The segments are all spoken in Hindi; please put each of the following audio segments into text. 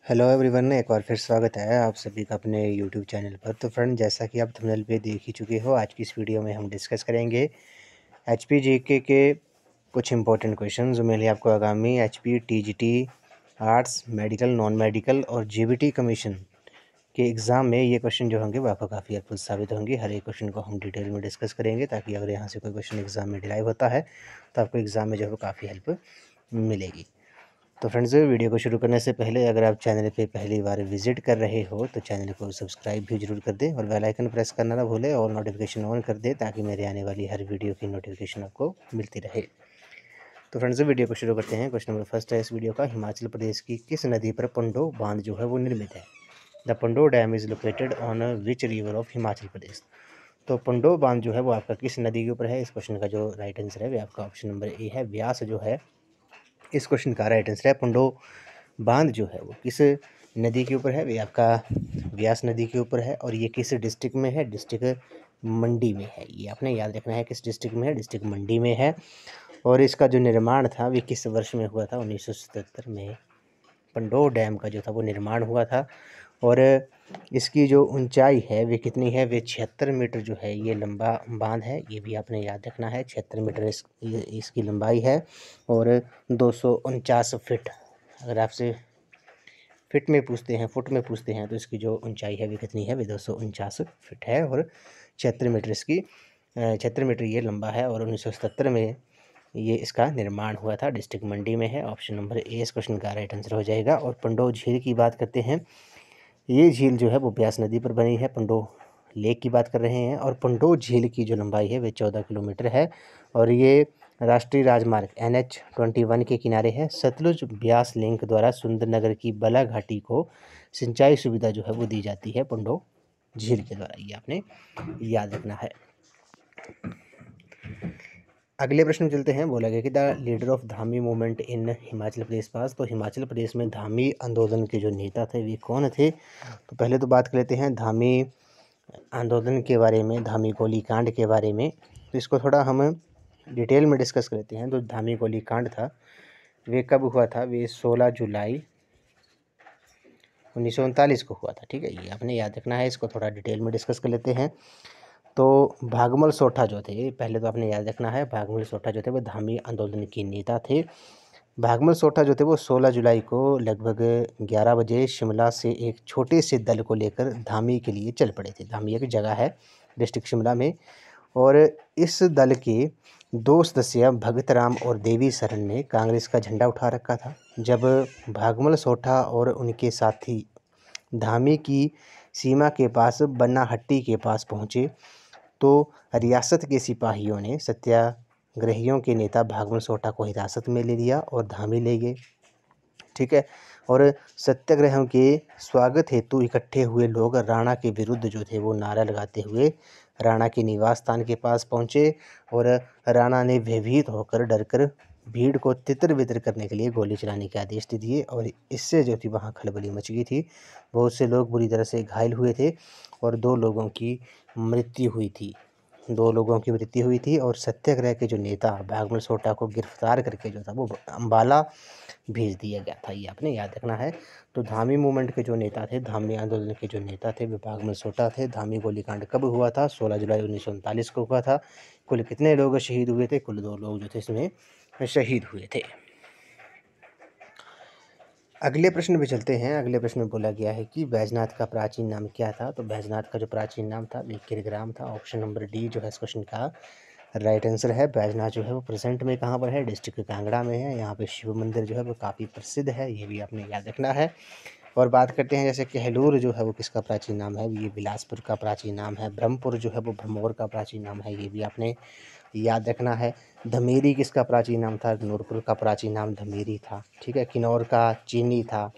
हेलो एवरीवन, एक बार फिर स्वागत है आप सभी का अपने यूट्यूब चैनल पर। तो फ्रेंड, जैसा कि आप थंबनेल पे देख ही चुके हो, आज की इस वीडियो में हम डिस्कस करेंगे एचपी जीके के कुछ इंपॉर्टेंट क्वेश्चन जो मेनली आपको आगामी HP TGT arts, medical, non medical और जीबीटी कमीशन के एग्ज़ाम में ये क्वेश्चन जो होंगे वो आपको काफ़ी हेल्पफुल साबित होंगे। हर एक क्वेश्चन को हम डिटेल में डिस्कस करेंगे ताकि अगर यहाँ से कोई क्वेश्चन एग्ज़ाम में डिराइव होता है तो आपको एग्ज़ाम में जो है काफ़ी हेल्प मिलेगी। तो फ्रेंड्स, वीडियो को शुरू करने से पहले अगर आप चैनल पे पहली बार विजिट कर रहे हो तो चैनल को सब्सक्राइब भी जरूर कर दें और बेल आइकन प्रेस करना ना भूलें और नोटिफिकेशन ऑन कर दें ताकि मेरे आने वाली हर वीडियो की नोटिफिकेशन आपको मिलती रहे। तो फ्रेंड्स, वीडियो को शुरू करते हैं। क्वेश्चन नंबर फर्स्ट है इस वीडियो का, हिमाचल प्रदेश की किस नदी पर पंडो बांध जो है वो निर्मित है? The Pando dam is located on which river of Himachal Pradesh? तो पंडो बांध जो है वो आपका किस नदी के ऊपर है? इस क्वेश्चन का जो राइट आंसर है वो आपका ऑप्शन नंबर ए है, व्यास जो है इस क्वेश्चन का राइट आंसर है। पंडो बांध जो है वो किस नदी के ऊपर है? ये आपका व्यास नदी के ऊपर है। और ये किस डिस्ट्रिक्ट में है? डिस्ट्रिक्ट मंडी में है। ये आपने याद रखना है किस डिस्ट्रिक्ट में है, डिस्ट्रिक्ट मंडी में है। और इसका जो निर्माण था वो किस वर्ष में हुआ था? 1977 में पंडो डैम का जो था वो निर्माण हुआ था। और इसकी जो ऊंचाई है वे कितनी है? वे 76 मीटर जो है ये लंबा बांध है। ये भी आपने याद रखना है, 76 मीटर इसकी लंबाई है और 249 फीट। अगर आपसे फिट में पूछते हैं, फुट में पूछते हैं तो इसकी जो ऊंचाई है वे कितनी है? वे 249 फीट है और 76 मीटर इसकी 76 मीटर ये लंबा है। और 1977 में ये इसका निर्माण हुआ था। डिस्ट्रिक्ट मंडी में है। ऑप्शन नंबर ए इस क्वेश्चन का राइट आंसर हो जाएगा। और पंडो झील की बात करते हैं, ये झील जो है वो ब्यास नदी पर बनी है। पंडो लेक की बात कर रहे हैं और पंडो झील की जो लंबाई है वे 14 किलोमीटर है और ये राष्ट्रीय राजमार्ग NH-21 के किनारे है। सतलुज ब्यास लिंक द्वारा सुंदरनगर की बला घाटी को सिंचाई सुविधा जो है वो दी जाती है पंडो झील के द्वारा। ये आपने याद रखना है। अगले प्रश्न में चलते हैं। बोला गया कि the leader of Dhami movement in Himachal Pradesh पास। तो हिमाचल प्रदेश में धामी आंदोलन के जो नेता थे वे कौन थे? तो पहले तो बात कर लेते हैं धामी आंदोलन के बारे में, धामी गोली कांड के बारे में। तो इसको थोड़ा हम डिटेल में डिस्कस कर लेते हैं। तो धामी गोली कांड था वे कब हुआ था? वे 16 जुलाई 1939 को हुआ था। ठीक है, ये आपने याद रखना है। इसको थोड़ा डिटेल में डिस्कस कर लेते हैं। तो भागमल सोठा जो थे, पहले तो आपने याद रखना है, भागमल सोठा जो थे वो धामी आंदोलन के नेता थे। भागमल सोठा जो थे वो 16 जुलाई को लगभग 11 बजे शिमला से एक छोटे से दल को लेकर धामी के लिए चल पड़े थे। धामी एक जगह है डिस्ट्रिक्ट शिमला में। और इस दल के 2 सदस्य भगत राम और देवी शरण ने कांग्रेस का झंडा उठा रखा था। जब भागमल सोठा और उनके साथी धामी की सीमा के पास बन्नाहट्टी के पास पहुँचे तो रियासत के सिपाहियों ने सत्याग्रहियों के नेता भागमल सोठा को हिरासत में ले लिया और धामी ले गए। ठीक है, और सत्याग्रहियों के स्वागत हेतु इकट्ठे हुए लोग राणा के विरुद्ध जो थे वो नारा लगाते हुए राणा के निवास स्थान के पास पहुंचे और राणा ने भयभीत होकर डरकर भीड़ को तितर बितर करने के लिए गोली चलाने के आदेश दे दिए और इससे जो थी वहाँ खलबली मच गई थी। बहुत से लोग बुरी तरह से घायल हुए थे और 2 लोगों की मृत्यु हुई थी। 2 लोगों की मृत्यु हुई थी और सत्याग्रह के जो नेता भागमल सोठा को गिरफ्तार करके जो था वो अम्बाला भेज दिया गया था। ये आपने याद रखना है। तो धामी मूवमेंट के जो नेता थे, धामी आंदोलन के जो नेता थे वो भागमल सोठा थे। धामी गोलीकांड कब हुआ था? 16 जुलाई 1939 को हुआ था। कुल कितने लोग शहीद हुए थे? कुल 2 लोग जो थे इसमें शहीद हुए थे। अगले प्रश्न पे चलते हैं। अगले प्रश्न में बोला गया है कि बैजनाथ का प्राचीन नाम क्या था? तो बैजनाथ का जो प्राचीन नाम था वो गिरग्राम था। ऑप्शन नंबर डी जो है इस क्वेश्चन का राइट आंसर है। बैजनाथ जो है वो प्रेजेंट में कहाँ पर है? डिस्ट्रिक्ट कांगड़ा में है। यहाँ पे शिव मंदिर जो है वो काफ़ी प्रसिद्ध है, ये भी आपने याद रखना है। और बात करते हैं जैसे कहलूर जो है वो किसका प्राचीन नाम है? ये बिलासपुर का प्राचीन नाम है। ब्रह्मपुर जो है वो भरमौर का प्राचीन नाम है, ये भी आपने याद रखना है। धमेरी किसका प्राचीन नाम था? नूरपुर का प्राचीन नाम धमेरी था। ठीक है, किन्नौर का चीनी था।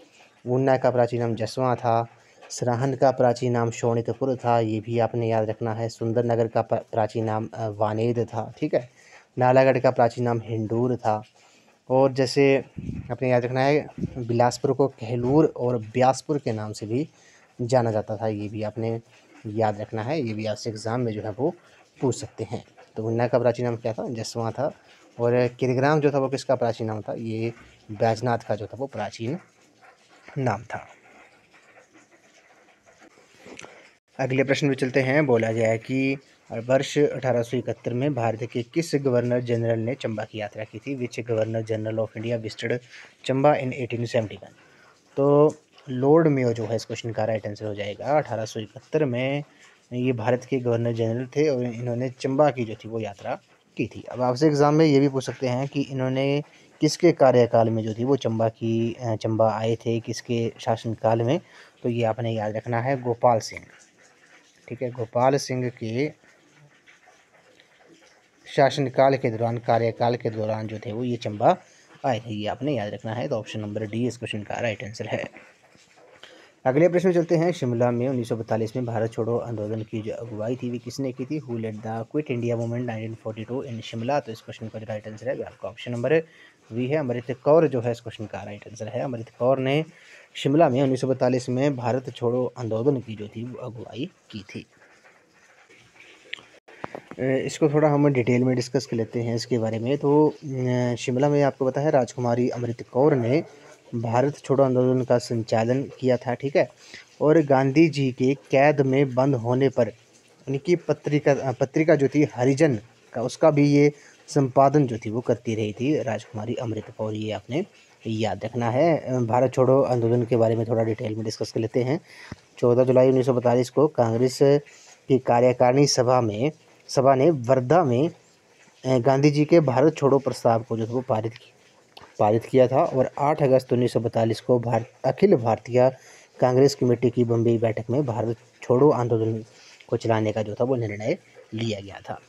ऊना का प्राचीन नाम जसवां था। सराहन का प्राचीन नाम शोणितपुर था, ये भी आपने याद रखना है। सुंदरनगर का प्राचीन नाम वानेद था। ठीक है, नालागढ़ का प्राचीन नाम हिंडूर था। और जैसे आपने याद रखना है बिलासपुर को कहलूर और ब्यासपुर के नाम से भी जाना जाता था, ये भी आपने याद रखना है। ये भी आपसे एग्ज़ाम में जो है वो पूछ सकते हैं। तो ऊना का प्राचीन नाम क्या था? जसवां था। और किरग्राम जो था वो किसका प्राचीन नाम था? ये बैजनाथ का जो था वो प्राचीन नाम था। अगले प्रश्न में चलते हैं। बोला गया है कि वर्ष 1871 में भारत के किस गवर्नर जनरल ने चंबा की यात्रा की थी? Which governor general of India visited Chamba in 1871? तो लॉर्ड मेयो जो है इस क्वेश्चन का राइट आंसर हो जाएगा। 1871 में ये भारत के गवर्नर जनरल थे और इन्होंने चंबा की जो थी वो यात्रा की थी। अब आपसे एग्ज़ाम में ये भी पूछ सकते हैं कि इन्होंने किसके कार्यकाल में जो थी वो चंबा आए थे, किसके शासनकाल में? तो ये आपने याद रखना है, गोपाल सिंह। ठीक है, गोपाल सिंह के शासनकाल के दौरान, कार्यकाल के दौरान जो थे वो ये चंबा आए थे, ये आपने याद रखना है। तो ऑप्शन नंबर डी इस क्वेश्चन का राइट आंसर है। अगले प्रश्न में चलते हैं। शिमला में 1942 में भारत छोड़ो आंदोलन की जो अगुवाई थी वे किसने की थी? Who led the quit India movement 1942 in Shimla? तो इस क्वेश्चन का जो राइट आंसर है आपका ऑप्शन नंबर वी है, अमृत कौर जो है इस क्वेश्चन का राइट आंसर है। अमृत कौर ने शिमला में 1942 में भारत छोड़ो आंदोलन की जो थी वो अगुवाई की थी। इसको थोड़ा हम डिटेल में डिस्कस कर लेते हैं इसके बारे में। तो शिमला में आपको पता है राजकुमारी अमृत कौर ने भारत छोड़ो आंदोलन का संचालन किया था। ठीक है, और गांधी जी के कैद में बंद होने पर उनकी पत्रिका जो थी हरिजन का, उसका भी ये संपादन जो थी वो करती रही थी राजकुमारी अमृत कौर, ये आपने याद रखना है। भारत छोड़ो आंदोलन के बारे में थोड़ा डिटेल में डिस्कस कर लेते हैं। 14 जुलाई 1942 को कांग्रेस की कार्यकारिणी सभा ने वर्धा में गांधी जी के भारत छोड़ो प्रस्ताव को जो था वो पारित किया था। और 8 अगस्त 1942 को अखिल भारतीय कांग्रेस कमेटी की बम्बई बैठक में भारत छोड़ो आंदोलन को चलाने का जो था वो निर्णय लिया गया था।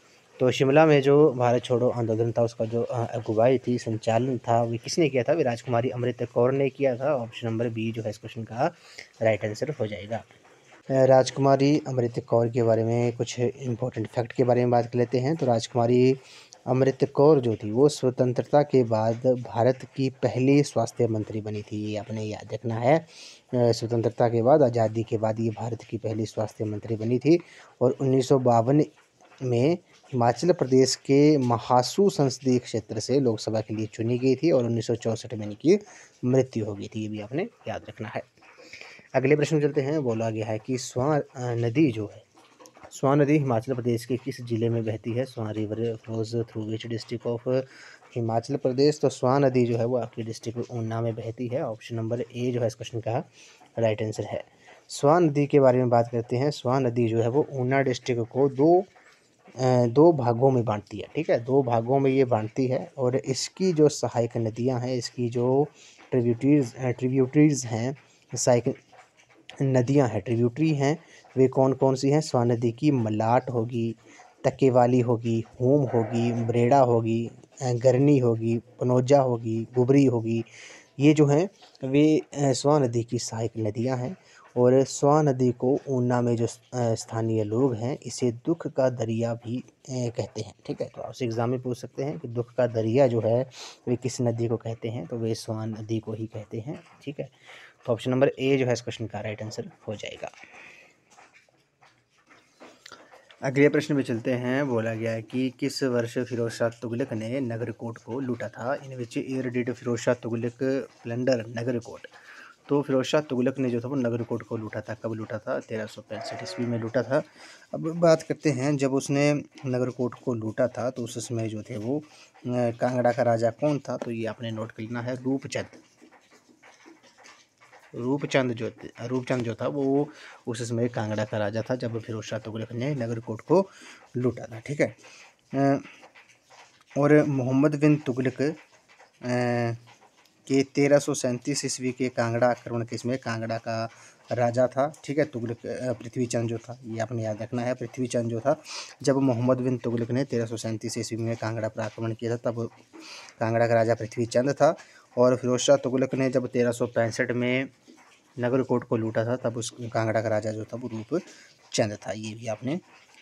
तो शिमला में जो भारत छोड़ो आंदोलन था उसका जो अगुवाई थी, संचालन था, वो किसने किया था? वे राजकुमारी अमृत कौर ने किया था। ऑप्शन नंबर बी जो है इस क्वेश्चन का राइट आंसर हो जाएगा। राजकुमारी अमृत कौर के बारे में कुछ इम्पोर्टेंट फैक्ट के बारे में बात कर लेते हैं। तो राजकुमारी अमृत कौर जो थी वो स्वतंत्रता के बाद भारत की पहली स्वास्थ्य मंत्री बनी थी, ये आपने याद रखना है। स्वतंत्रता के बाद, आज़ादी के बाद ये भारत की पहली स्वास्थ्य मंत्री बनी थी। और 1952 में हिमाचल प्रदेश के महासू संसदीय क्षेत्र से लोकसभा के लिए चुनी गई थी और 1964 में इनकी मृत्यु हो गई थी, ये भी आपने याद रखना है। अगले प्रश्न में चलते हैं। बोला गया है कि स्वां नदी हिमाचल प्रदेश के किस जिले में बहती है? Swan river flows through which district of Himachal Pradesh? तो स्वां नदी जो है वो आपकी डिस्ट्रिक्ट ऊना में बहती है। ऑप्शन नंबर ए जो है इस क्वेश्चन का राइट आंसर है। स्वां नदी के बारे में बात करते हैं। स्वां नदी जो है वो ऊना डिस्ट्रिक्ट को दो भागों में बांटती है। ठीक है, 2 भागों में ये बांटती है। और इसकी जो सहायक नदियाँ हैं, इसकी जो ट्रिब्यूटरीज हैं, सहायक नदियां हैं, ट्रिब्यूटरी हैं, वे कौन कौन सी हैं? स्वां नदी की मलाट होगी, तकेवाली होगी, होम होगी, ब्रेड़ा होगी, गरनी होगी, पनौजा होगी, गुबरी होगी। ये जो हैं वे स्वां नदी की सहायक नदियां हैं। और स्वां नदी को ऊना में जो स्थानीय लोग हैं इसे दुख का दरिया भी कहते हैं। ठीक है, तो आपसे एग्जाम में पूछ सकते हैं कि दुख का दरिया जो है वे किस नदी को कहते हैं? तो वे स्वां नदी को ही कहते हैं। ठीक है, तो ऑप्शन नंबर ए जो है इस क्वेश्चन का राइट आंसर हो जाएगा। अगले प्रश्न में चलते हैं। बोला गया है कि किस वर्ष फिरोज शाह तुगलक ने नगरकोट को लूटा था? In which year did Firoz Shah Tughlaq plunder Nagarkot? तो फिरोज शाह तुगलक ने जो था वो नगरकोट को लूटा था। कब लूटा था? 1365 ईस्वी में लूटा था। अब बात करते हैं, जब उसने नगरकोट को लूटा था तो उस समय जो थे वो कांगड़ा का राजा कौन था? तो ये आपने नोट कर लेना है, रूपचंद जो था वो उस समय कांगड़ा का राजा था जब फिरोज शाह तुगलक ने नगरकोट को लूटा था। ठीक है, और मोहम्मद बिन तुगलक के 1337 ईस्वी के कांगड़ा आक्रमण के इसमें कांगड़ा का राजा था। ठीक है, तुगलक पृथ्वी चंद जो था, ये आपने याद रखना है, पृथ्वी चंद जो था। जब मोहम्मद बिन तुगलक ने 1337 ईस्वी में कांगड़ा पर आक्रमण किया था तब कांगड़ा का राजा पृथ्वी चंद था। और फिरोज शाह तुगलक ने जब 1365 में नगरकोट को लूटा था तब उस कांगड़ा का राजा जो था वो रूपचंद था, ये भी आपने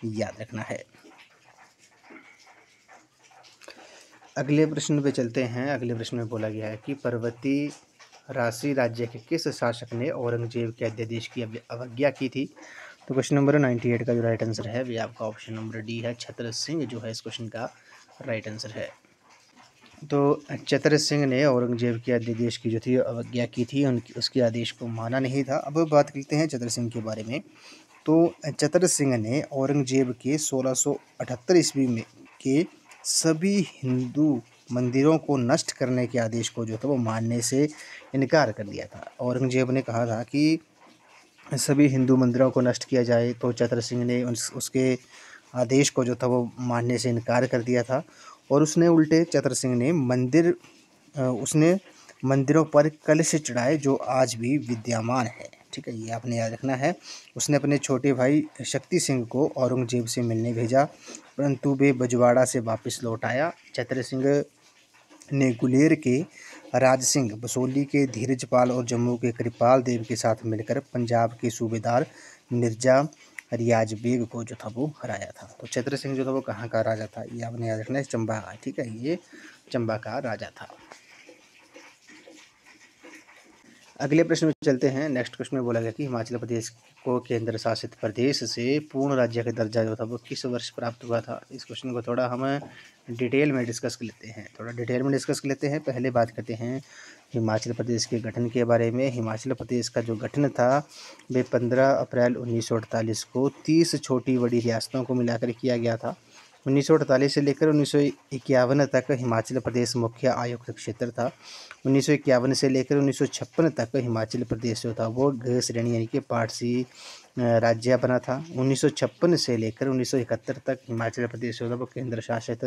याद रखना है। अगले प्रश्न पे चलते हैं। अगले प्रश्न में बोला गया है कि पर्वती राशि राज्य के किस शासक ने औरंगजेब के अध्यादेश की अवज्ञा की थी? तो क्वेश्चन नंबर 98 का जो राइट आंसर है वे आपका ऑप्शन नंबर डी है, छत्र सिंह जो है इस क्वेश्चन का राइट आंसर है। तो छत्र सिंह ने औरंगजेब के अध्यादेश की जो थी अवज्ञा की थी, उसके आदेश को माना नहीं था। अब बात करते हैं छत्र सिंह के बारे में। तो तो चतर सिंह ने औरंगजेब के 1678 ईस्वी में के सभी हिंदू मंदिरों को नष्ट करने के आदेश को जो था वो मानने से इनकार कर दिया था। औरंगजेब ने कहा था कि सभी हिंदू मंदिरों को नष्ट किया जाए, तो चतर सिंह ने उसके आदेश को जो था वो मानने से इनकार कर दिया था। और उसने उल्टे चतर सिंह ने उसने मंदिरों पर कलश चढ़ाए जो आज भी विद्यमान है। ठीक है, ये आपने याद रखना है। उसने अपने छोटे भाई शक्ति सिंह को औरंगजेब से मिलने भेजा, परंतु वे बजवाड़ा से वापस लौट आया। चतर सिंह ने गुलेर के राज सिंह, बसोली के धीरजपाल और जम्मू के कृपाल देव के साथ मिलकर पंजाब के सूबेदार मिर्जा रियाज बेग को जो था वो हराया था। तो चतर सिंह जो था वो कहाँ का राजा था, ये आपने याद रखना है, चंबा का। ठीक है, ये चंबा का राजा था। अगले प्रश्न में चलते हैं। नेक्स्ट क्वेश्चन में बोला गया कि हिमाचल प्रदेश को केंद्र शासित प्रदेश से पूर्ण राज्य का दर्जा जो था वो किस वर्ष प्राप्त हुआ था। इस क्वेश्चन को थोड़ा हम डिटेल में डिस्कस कर लेते हैं। पहले बात करते हैं हिमाचल प्रदेश के गठन के बारे में। हिमाचल प्रदेश का जो गठन था वे 15 अप्रैल 1948 को 30 छोटी बड़ी रियासतों को मिलाकर किया गया था। 1948 से लेकर 1951 तक हिमाचल प्रदेश मुख्य आयुक्त क्षेत्र था। 1951 से लेकर 1956 तक हिमाचल प्रदेश जो था वो ग श्रेणी यानी कि पार्ट सी राज्य बना था। 1956 से लेकर 1971 तक हिमाचल प्रदेश जो था वो केंद्र शासित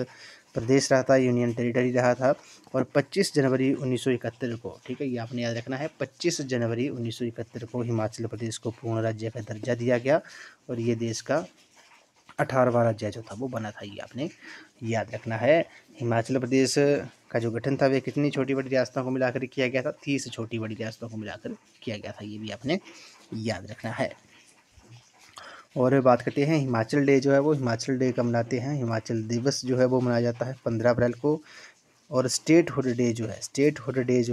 प्रदेश रहा था, यूनियन टेरिटरी रहा था। और 25 जनवरी 1971 को, ठीक है, ये आपने याद रखना है, 25 जनवरी 1971 को हिमाचल प्रदेश को पूर्ण राज्य का दर्जा दिया गया और ये देश का 18वां राज्य जो था वो बना था। ये आपने याद रखना है। हिमाचल प्रदेश का जो गठन था वे कितनी छोटी बड़ी रियासतों को मिलाकर किया गया था, 30 छोटी बड़ी रियासतों को मिलाकर किया गया था। ये भी आपने याद रखना है। और बात करते हैं हिमाचल डे जो है वो हिमाचल डे कब मनाते हैं। हिमाचल दिवस जो है वो मनाया जाता है 15 अप्रैल को। और स्टेट हुड डे जो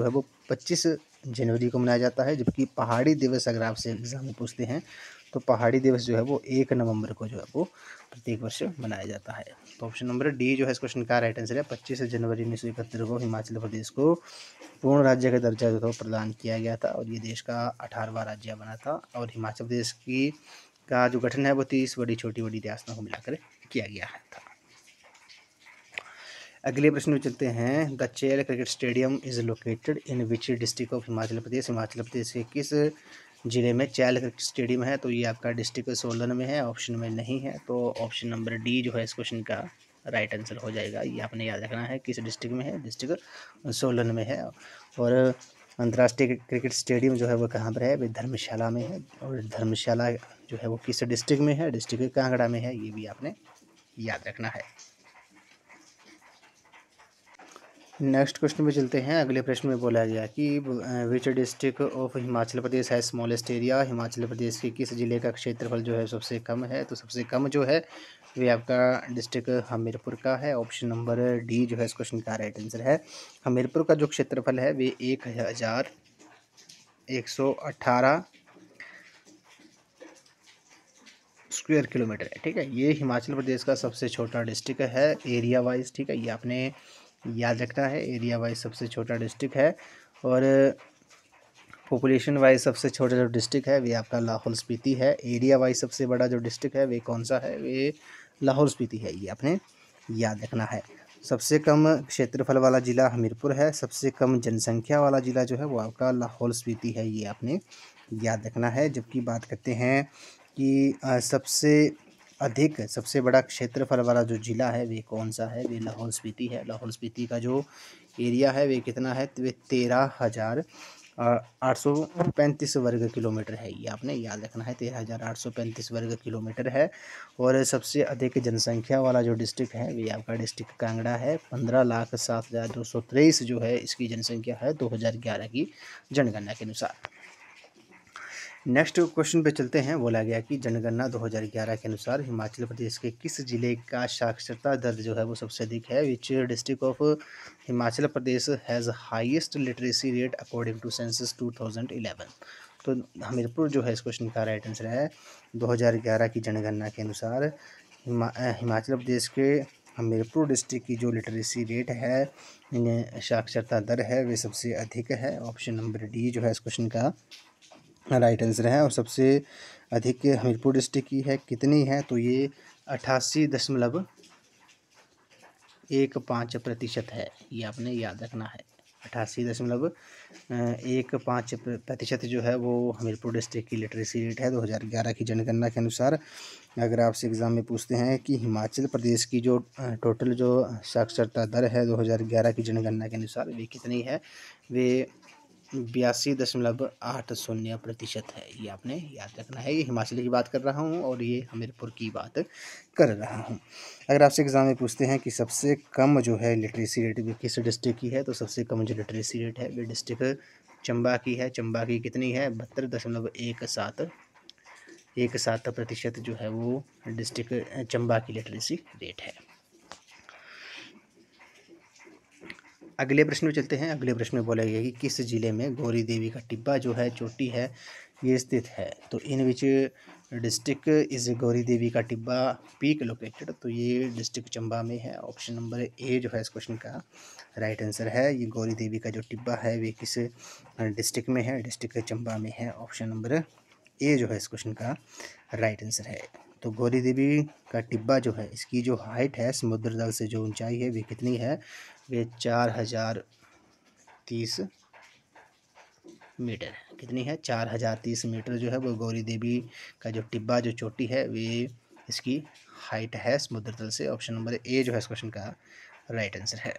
है वो 25 जनवरी को मनाया जाता है। जबकि पहाड़ी दिवस अगर आपसे एग्जाम में पूछते हैं तो पहाड़ी दिवस जो है वो 1 नवंबर को जो है वो प्रत्येक वर्ष मनाया जाता है। तो ऑप्शन नंबर डी जो है इस क्वेश्चन का राइट आंसर है। 25 जनवरी 1971 को हिमाचल प्रदेश को पूर्ण राज्य का दर्जा जो था प्रदान किया गया था और ये देश का 18वां राज्य बना था। और हिमाचल प्रदेश का जो गठन है वो 30 बड़ी छोटी बड़ी रियासतों को मिलाकर किया गया था। अगले प्रश्न में चलते हैं। The Chail cricket stadium is located in which district of Himachal Pradesh. Himachal Pradesh के किस जिले में चैल क्रिकेट स्टेडियम है। तो ये आपका डिस्ट्रिक्ट सोलन में है, ऑप्शन में नहीं है। तो ऑप्शन नंबर डी जो है इस क्वेश्चन का राइट आंसर हो जाएगा। ये आपने याद रखना है किस डिस्ट्रिक्ट में है, डिस्ट्रिक्ट सोलन में है। और अंतर्राष्ट्रीय क्रिकेट स्टेडियम जो है वो कहाँ पर है, वे धर्मशाला में है। और धर्मशाला जो है वो किस डिस्ट्रिक्ट में है, डिस्ट्रिक्ट कांगड़ा में है। ये भी आपने याद रखना है। नेक्स्ट क्वेश्चन पे चलते हैं। अगले प्रश्न में बोला गया कि विच डिस्ट्रिक्ट ऑफ हिमाचल प्रदेश है स्मॉलेस्ट एरिया। हिमाचल प्रदेश के किस जिले का क्षेत्रफल जो है सबसे कम है। तो सबसे कम जो है वे आपका डिस्ट्रिक्ट हमीरपुर का है। ऑप्शन नंबर डी जो है इस क्वेश्चन का राइट आंसर है। हमीरपुर का जो क्षेत्रफल है वे 1118 स्क्वायर किलोमीटर है। ठीक है, ये हिमाचल प्रदेश का सबसे छोटा डिस्ट्रिक्ट है एरिया वाइज। ठीक है, ये आपने याद रखना है, एरिया वाइज सबसे छोटा डिस्ट्रिक्ट है। और पॉपुलेशन वाइज सबसे छोटा जो डिस्ट्रिक्ट है वे आपका लाहौल स्पीति है। एरिया वाइज सबसे बड़ा जो डिस्ट्रिक्ट है वे कौन सा है, वे लाहौल स्पीति है। ये आपने याद रखना है। सबसे कम क्षेत्रफल वाला ज़िला हमीरपुर है। सबसे कम जनसंख्या वाला ज़िला जो है वो आपका लाहौल स्पीति है। ये आपने याद रखना है। जबकि बात करते हैं कि सबसे बड़ा क्षेत्रफल वाला जो ज़िला है वे कौन सा है, वे लाहौल स्पीति है। लाहौल स्पीति का जो एरिया है वे कितना है, वे 13,835 वर्ग किलोमीटर है। ये आपने याद रखना है, 13,835 वर्ग किलोमीटर है। और सबसे अधिक जनसंख्या वाला जो डिस्ट्रिक्ट है वे आपका डिस्ट्रिक्ट कांगड़ा है। 15,07,223 जो है इसकी जनसंख्या है 2011 की जनगणना के अनुसार। नेक्स्ट क्वेश्चन पे चलते हैं। बोला गया कि जनगणना 2011 के अनुसार हिमाचल प्रदेश के किस जिले का साक्षरता दर जो है वो सबसे अधिक है। Which district of Himachal Pradesh has highest literacy rate according to census 2011। तो हमीरपुर जो है इस क्वेश्चन का राइट आंसर है। 2011 की जनगणना के अनुसार हिमाचल प्रदेश के हमीरपुर डिस्ट्रिक्ट की जो लिटरेसी रेट है, साक्षरता दर है, वे सबसे अधिक है। ऑप्शन नंबर डी जो है इस क्वेश्चन का राइट आंसर है। और सबसे अधिक हमीरपुर डिस्ट्रिक्ट की है, कितनी है, तो ये 88.15% है। ये आपने याद रखना है। 88.15% जो है वो हमीरपुर डिस्ट्रिक्ट की लिटरेसी रेट है 2011 की जनगणना के अनुसार। अगर आपसे एग्ज़ाम में पूछते हैं कि हिमाचल प्रदेश की जो टोटल जो साक्षरता दर है 2011 की जनगणना के अनुसार वे कितनी है, वे 82.80% है। ये आपने याद रखना है। ये हिमाचल की बात कर रहा हूँ और ये हमीरपुर की बात कर रहा हूँ। अगर आपसे एग्ज़ाम में पूछते हैं कि सबसे कम जो है लिटरेसी रेट भी किस डिस्ट्रिक्ट की है, तो सबसे कम जो लिटरेसी रेट है वो डिस्ट्रिक्ट चंबा की है। चंबा की कितनी है, 72.17% जो है वो डिस्ट्रिक्ट चंबा की लिटरेसी रेट है। अगले प्रश्न में चलते हैं। अगले प्रश्न में बोला गया कि किस जिले में गौरी देवी का टिब्बा जो है, चोटी है, ये स्थित है। तो इन विच डिस्ट्रिक्ट इज गौरी देवी का टिब्बा पीक लोकेटेड, तो ये डिस्ट्रिक्ट चंबा में है। ऑप्शन नंबर ए जो है इस क्वेश्चन का राइट आंसर है। ये गौरी देवी का जो टिब्बा है वे किस डिस्ट्रिक्ट में है, डिस्ट्रिक्ट चंबा में है। ऑप्शन नंबर ए जो है इस क्वेश्चन का राइट आंसर है। तो गौरी देवी का टिब्बा जो है, इसकी जो हाइट है समुद्र तल से जो ऊंचाई है वे कितनी है, वे 4030 मीटर है। कितनी है, 4030 मीटर जो है वो गौरी देवी का जो टिब्बा जो चोटी है वे इसकी हाइट है समुद्र तल से। ऑप्शन नंबर ए जो है इस क्वेश्चन का राइट आंसर है।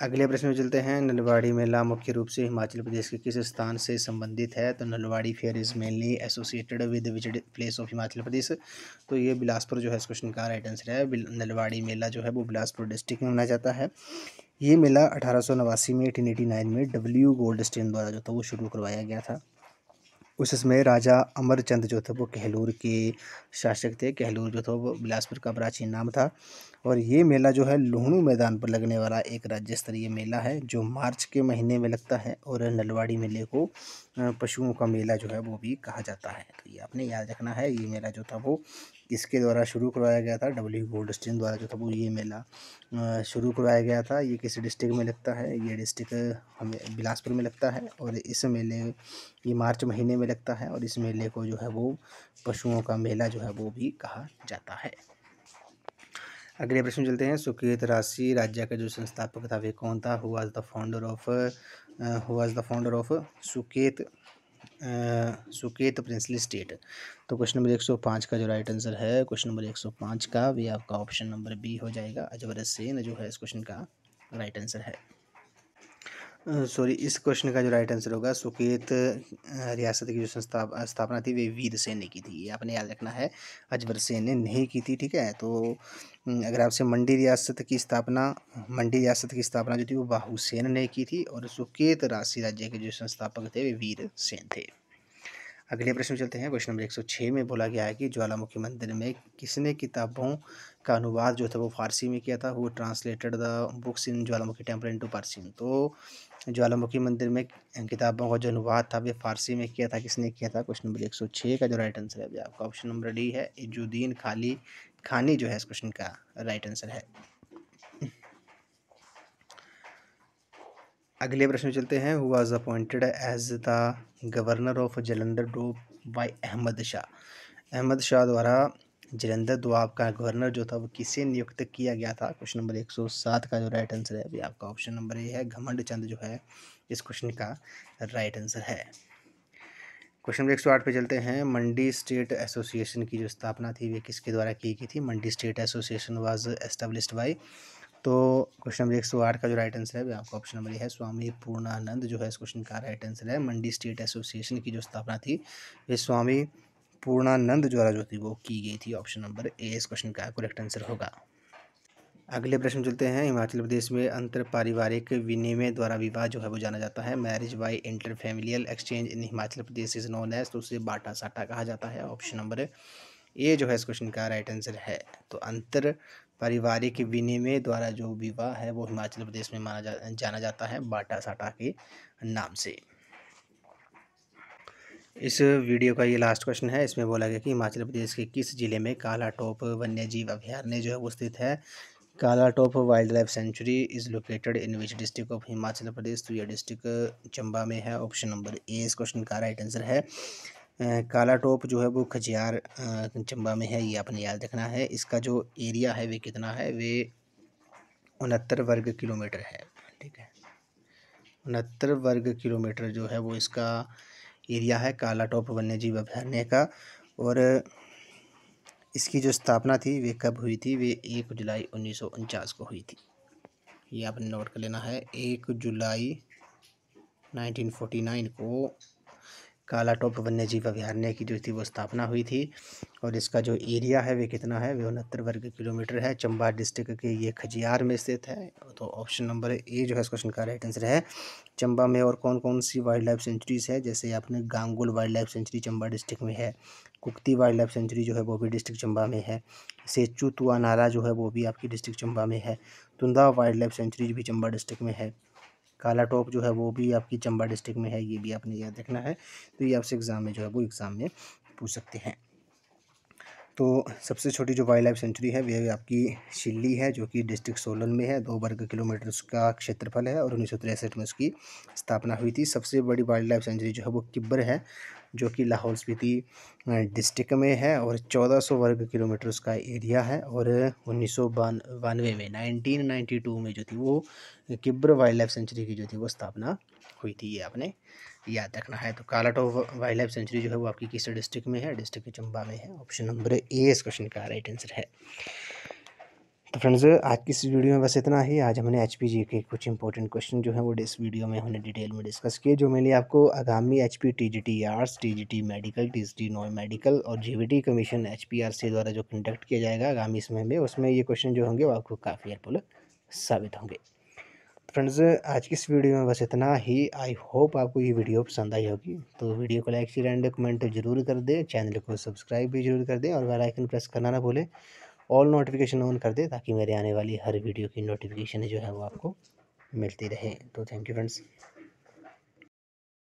अगले प्रश्न में चलते हैं। नलवाड़ी मेला मुख्य रूप से हिमाचल प्रदेश के किस स्थान से संबंधित है, तो Nalwari fair is mainly associated with which place of Himachal Pradesh, तो ये बिलासपुर जो है इस क्वेश्चन का राइट आंसर है। नलवाड़ी मेला जो है वो बिलासपुर डिस्ट्रिक्ट में मनाया जाता है। ये मेला 1889 में 1889 में डब्ल्यू गोल्डस्टीन द्वारा जो था वो शुरू करवाया गया था। उस समय राजा अमरचंद जो थे वो कहलूर के शासक थे। कहलूर जो था वो बिलासपुर का प्राचीन नाम था। और ये मेला जो है लुहणु मैदान पर लगने वाला एक राज्य स्तरीय मेला है जो मार्च के महीने में लगता है। और नलवाड़ी मेले को पशुओं का मेला जो है वो भी कहा जाता है। तो ये आपने याद रखना है। ये मेला जो था वो किसके द्वारा शुरू करवाया गया था, डब्ल्यू गोल्डस्टीन द्वारा जो था वो ये मेला शुरू करवाया गया था। ये किस डिस्ट्रिक्ट में लगता है, ये डिस्ट्रिक्ट हमें बिलासपुर में लगता है। और इस मेले ये मार्च महीने में लगता है। और इस मेले को जो है वो पशुओं का मेला जो है वो भी कहा जाता है। अगले प्रश्न चलते हैं। सुकेत राशि राज्य का जो संस्थापक था वे कौन था, who was the founder of Suket princely state. तो क्वेश्चन नंबर 105 का जो राइट आंसर है, क्वेश्चन नंबर 105 का भी आपका ऑप्शन नंबर बी हो जाएगा। अजबर सेन जो है इस क्वेश्चन का राइट आंसर है। सॉरी, इस क्वेश्चन का जो राइट आंसर होगा, सुकेत रियासत की जो स्थापना थी वे वीर सेन ने की थी। ये आपने याद रखना है, अजबर सेन ने नहीं की थी। ठीक है। तो अगर आपसे मंडी रियासत की स्थापना जो थी वो बाहू सेन ने की थी। और सुकेत राशि राज्य के जो संस्थापक थे वे वीर सेन थे। अगले प्रश्न चलते हैं। क्वेश्चन नंबर 106 में बोला गया है कि ज्वालामुखी मंदिर में किसने किताबों का अनुवाद जो था वो फारसी में किया था, वो translated the books in Jwalamukhi temple into फारसी। तो ज्वालामुखी मंदिर में किताबों का जो अनुवाद था वे फारसी में किया था, किसने किया था। क्वेश्चन नंबर 106 का जो राइट आंसर है आपका ऑप्शन नंबर डी है, इजुद्दीन खानी जो है इस क्वेश्चन का राइट आंसर है। अगले प्रश्न चलते हैं। Who was appointed as the governor of Jalandhar Doab by Ahmad Shah. Ahmad Shah द्वारा जलंधर दोआब का गवर्नर जो था वो किसे नियुक्त किया गया था। क्वेश्चन नंबर 107 का जो राइट आंसर है अभी आपका ऑप्शन नंबर ए है, घमंड चंद जो है इस क्वेश्चन का राइट आंसर है। क्वेश्चन नंबर 108 पे चलते हैं। मंडी स्टेट एसोसिएशन की जो स्थापना थी वे किसके द्वारा की गई थी। Mandi state association was established by, तो क्वेश्चन नंबर 108 का जो राइट आंसर है आपका ऑप्शन नंबर है, स्वामी पूर्णानंद जो है इस क्वेश्चन का राइट आंसर है। मंडी स्टेट एसोसिएशन की जो स्थापना थी वे स्वामी पूर्णानंद द्वारा जो थी वो की गई थी। ऑप्शन नंबर ए इस क्वेश्चन का करेक्ट आंसर होगा। अगले प्रश्न चलते हैं। हिमाचल प्रदेश में अंतर पारिवारिक विनिमय द्वारा विवाह जो है वो जाना जाता है। Marriage by inter familial exchange in Himachal Pradesh is known as, तो उसे बाटा साटा कहा जाता है। ऑप्शन नंबर ए जो है इस क्वेश्चन का राइट आंसर है। तो अंतर पारिवारिक विनिमय द्वारा जो विवाह है वो हिमाचल प्रदेश में जाना जाता है बाटा साटा के नाम से। इस वीडियो का ये लास्ट क्वेश्चन है। इसमें बोला गया कि हिमाचल प्रदेश के किस जिले में काला टॉप वन्य जीव अभयारण्य जो है वो स्थित है। Kala top wildlife sanctuary is located in which district of Himachal Pradesh. तो यह डिस्ट्रिक्ट चंबा में है। ऑप्शन नंबर ए इस क्वेश्चन का राइट आंसर है। काला टॉप जो है वो खजियार चंबा में है, ये आपने याद रखना है। इसका जो एरिया है वे कितना है, वे 69 वर्ग किलोमीटर है। ठीक है, 69 वर्ग किलोमीटर जो है वो इसका एरिया है काला टॉप वन्यजीव अभयारण्य का। और इसकी जो स्थापना थी वे कब हुई थी, वे 1 जुलाई 1949 को हुई थी। ये आपने नोट कर लेना है। 1 जुलाई 1949 को काला टॉप वन्यजीव अभयारण्य की जो थी वो स्थापना हुई थी। और इसका जो एरिया है वे कितना है, वे 69 वर्ग किलोमीटर है। चंबा डिस्ट्रिक्ट के ये खजियार में स्थित है। तो ऑप्शन नंबर ए जो है इस क्वेश्चन का राइट आंसर है। चंबा में और कौन कौन सी वाइल्ड लाइफ सेंचुरीज है, जैसे आपने Gamgul wildlife sanctuary Chamba district में है। कुक्ती वाइल्ड लाइफ सेंचुरी जो है वो भी डिस्ट्रिक्ट चंबा में है। सेचू तुआ नाला जो है वो भी आपकी डिस्ट्रिक्ट चंबा में है। तुंदा वाइल्ड लाइफ सेंचुरी भी चंबा डिस्ट्रिक्ट में है। काला टॉप जो है वो भी आपकी चंबा डिस्ट्रिक्ट में है, ये भी आपने याद रखना है। तो ये आपसे एग्ज़ाम में जो है वो एग्ज़ाम में पूछ सकते हैं। तो सबसे छोटी जो वाइल्ड लाइफ सेंचुरी है वह आपकी शिल्ली है, जो कि डिस्ट्रिक्ट सोलन में है। 2 वर्ग किलोमीटर उसका क्षेत्रफल है और 1963 में उसकी स्थापना हुई थी। सबसे बड़ी वाइल्ड लाइफ सेंचुरी जो है वो किब्बर है, जो कि लाहौल स्पीति डिस्ट्रिक्ट में है और 1400 वर्ग किलोमीटर उसका एरिया है। और 1992 में 1992 में जो थी वो किब्बर वाइल्ड लाइफ सेंचुरी की जो थी वो स्थापना हुई थी, ये आपने याद रखना है। तो काला टॉप वाइल्ड लाइफ सेंचुरी जो है वो आपकी किस डिस्ट्रिक्ट में है, डिस्ट्रिक्ट चंबा में है। ऑप्शन नंबर ए इस क्वेश्चन का राइट आंसर है। तो फ्रेंड्स आज की इस वीडियो में बस इतना ही। आज हमने एचपीजी के कुछ इंपॉर्टेंट क्वेश्चन जो है वो इस वीडियो में हमने डिटेल में डिस्कस किए, जो मैंने आपको आगामी HP TGT arts, TGT medical, TGT non medical और जीवीटी कमीशन एचपीआरसी द्वारा जो कंडक्ट किया जाएगा आगामी समय में, उसमें ये क्वेश्चन जो होंगे वो आपको काफ़ी हेल्पफुल साबित होंगे। फ्रेंड्स आज की इस वीडियो में बस इतना ही। आई होप आपको ये वीडियो पसंद आई होगी। तो वीडियो को लाइक शेयर एंड कमेंट जरूर कर दें, चैनल को सब्सक्राइब भी जरूर कर दें और बेल आइकन प्रेस करना ना भूलें। ऑल नोटिफिकेशन ऑन कर दें ताकि मेरे आने वाली हर वीडियो की नोटिफिकेशन जो है वो आपको मिलती रहे। तो थैंक यू फ्रेंड्स।